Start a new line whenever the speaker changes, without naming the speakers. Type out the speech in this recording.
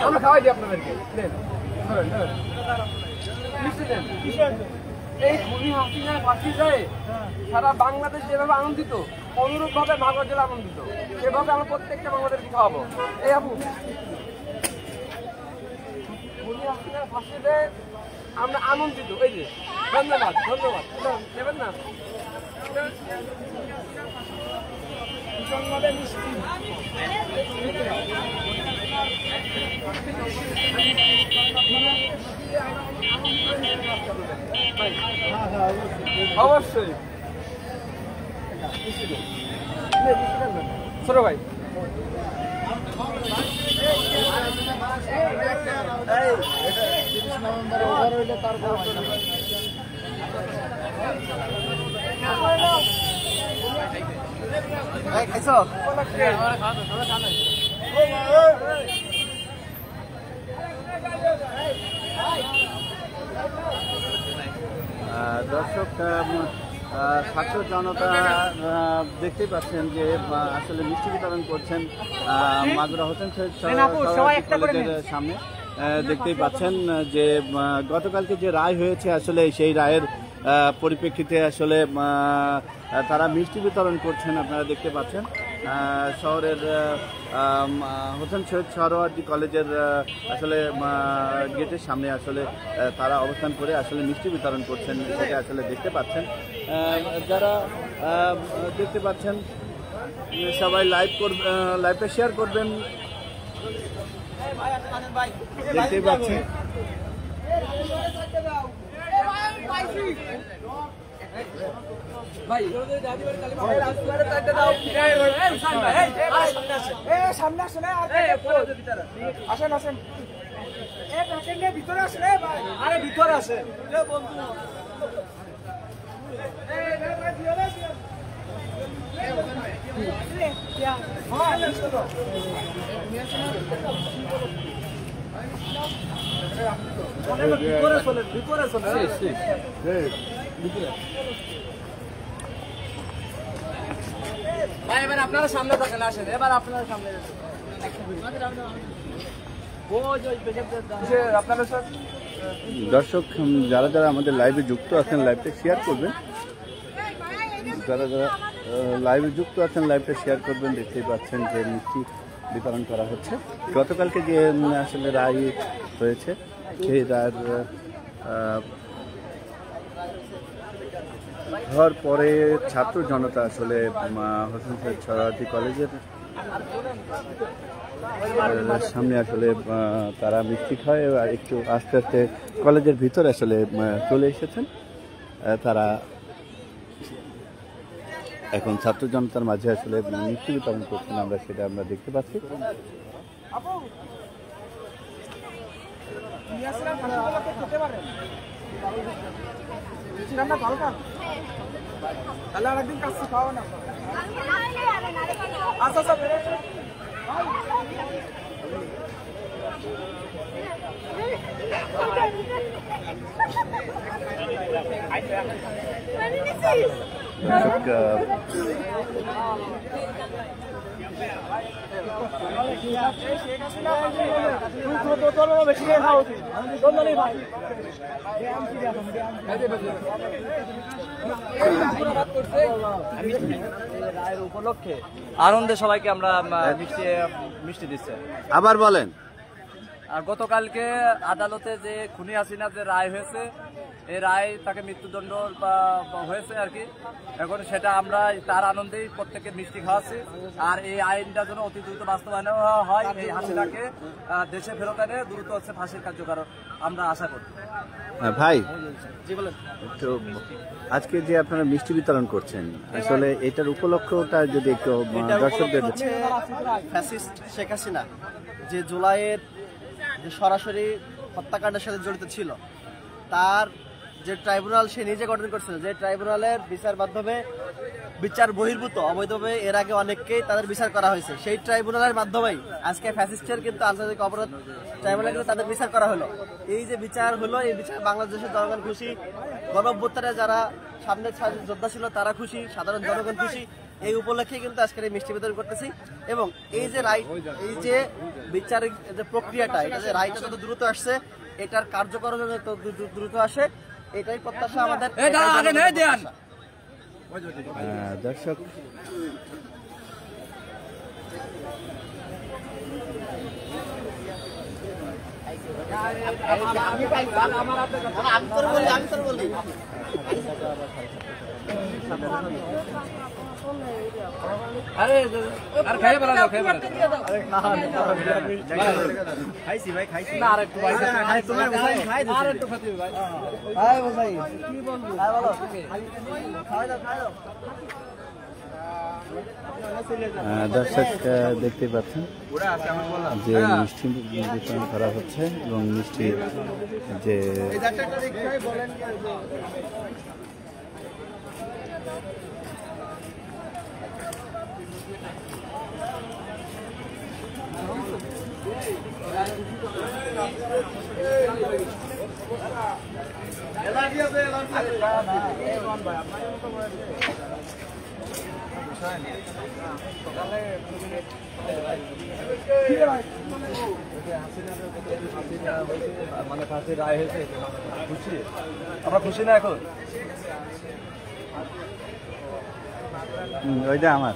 আমরা খাওয়াই দিই আপনাদেরকে। এই খুনি হাসিনার ফাঁসি যায় সারা বাংলাদেশ যেভাবে আনন্দিত, অনুরূপ ভাবে মাগুরা জেলা আনন্দিত, সেভাবে আমরা প্রত্যেকটা বাংলাদেশকে খাওয়াবো। এই আপু খুনি হাসিনার ফাঁসি দেয় আমরা আনন্দিত। এই যে ধন্যবাদ ধন্যবাদ দেবেন না মিষ্টি অবশ্যই ছোট ভাই খাইছ
দর্শক ছাত্র জনতা দেখতেই পাচ্ছেন যে আসলে মিষ্টি বিতরণ করছেন মাগুরা হোসেন কলেজের সামনে। দেখতেই পাচ্ছেন যে গতকালকে যে রায় হয়েছে আসলে সেই রায়ের পরিপ্রেক্ষিতে আসলে তারা মিষ্টি বিতরণ করছেন। আপনারা দেখতে পাচ্ছেন শহরের হোসেন শহীদ সোহরাওয়ার্দী কলেজের আসলে গেটের সামনে আসলে তারা অবস্থান করে আসলে মিষ্টি বিতরণ করছেন, সেটা আসলে দেখতে পাচ্ছেন। যারা দেখতে পাচ্ছেন সবাই লাইভটা শেয়ার করবেন, দেখতেই পাচ্ছেন।
সামনে আসেন আসেন আসেন ভিতরে আসেন, আরে ভিতরে আসেন ভাই এবার আপনারা সামনে থাকেন, আসেন এবার আপনারা সামনে
দর্শক যারা যারা আমাদের লাইভে যুক্ত আছেন লাইভটা শেয়ার করবেন, যারা যারা লাইভে যুক্ত আছেন লাইভটা শেয়ার করবেন। দেখতেই পাচ্ছেন যে মিষ্টি বিতরণ করা হচ্ছে। গতকালকে যে আসলে রায় হয়েছে সেই রায়ের হওয়ার পরে ছাত্র জনতা আসলে হোসেন শহীদ সোহরাওয়ার্দী কলেজের সামনে আসলে তারা মিষ্টি খায় আর একটু আস্তে আস্তে কলেজের ভিতরে আসলে চলে এসেছেন। তারা এখন ছাত্র জনতার মাঝে আসলে মিষ্টি বিতরণ করছেন, আমরা সেটা আমরা দেখতে পাচ্ছি।
উপলক্ষে আনন্দে সবাইকে আমরা মিষ্টি দিচ্ছে।
আবার বলেন।
আর গতকালকে আদালতে যে খুনি হাসিনার যে রায় হয়েছে, এই রায় তাকে মৃত্যুদণ্ড হয়েছে আর কি। এখন সেটা আমরা তার আনন্দেই প্রত্যেকের মিষ্টি খাওয়াচ্ছি। আর এই আইনটা যেন অতি দ্রুত বাস্তবায়ন হয়, এই হাসিনাকে দেশে ফেরত এনে দ্রুত হচ্ছে ফাঁসির কার্যকর আমরা আশা করি।
ভাই
জি বলেন।
তো আজকে যে আপনারা মিষ্টি বিতরণ করছেন আসলে এটার উপলক্ষটা যদি একটু দর্শকদের।
ফ্যাসিস্ট শেখ হাসিনা যে জুলাইয়ের যে সরাসরি হত্যাকাণ্ডের সাথে জড়িত ছিল, তার যে ট্রাইব্যুনাল সে নিজে গঠন করছিল, যে ট্রাইব্যুনালের বিচার মাধ্যমে বিচার বহির্ভূত অবৈধভাবে এর আগে অনেককেই তাদের বিচার করা হয়েছে, সেই ট্রাইব্যুনালের মাধ্যমেই আজকে ফ্যাসিস্টের কিন্তু আন্তর্জাতিক অপরাধ ট্রাইব্যুনালে কিন্তু তাদের বিচার করা হলো। এই যে বিচার হলো, এই বিচার বাংলাদেশের জনগণ খুশি, গণ অভ্যুত্থানে যারা সামনে যোদ্ধা ছিল তারা খুশি, সাধারণ জনগণ খুশি। এই উপলক্ষে কিন্তু আজকের এই মিষ্টি বিতরণ করতেছি। এবং এই যে রায়, এই যে বিচারিক যে প্রক্রিয়াটা, এটা যে রায়টা যত দ্রুত আসছে, এটার কার্যকর যত দ্রুত আসে, এটাই প্রত্যাশা আমাদের।
দর্শক
আমি তোর বলি
আরে আর খাই বলা দাও, খাই বলা
খাইছি ভাই, খাইছি
না, আর একটু ভাই
তোমার ভাই খাই দিছে।
আর একটু খাতি ভাই।
ভাই ভাই কি বলবো, ভাই বলো, খাওয়া দাও, খাওয়া দাও।
দর্শক দেখতে পাচ্ছেন যে মিষ্টি বিতরণ করা হচ্ছে এবং মিষ্টি যে
মানে ফাঁসির রায় হয়েছে, খুশি আমরা, খুশি না এখন?
ওইটা আমার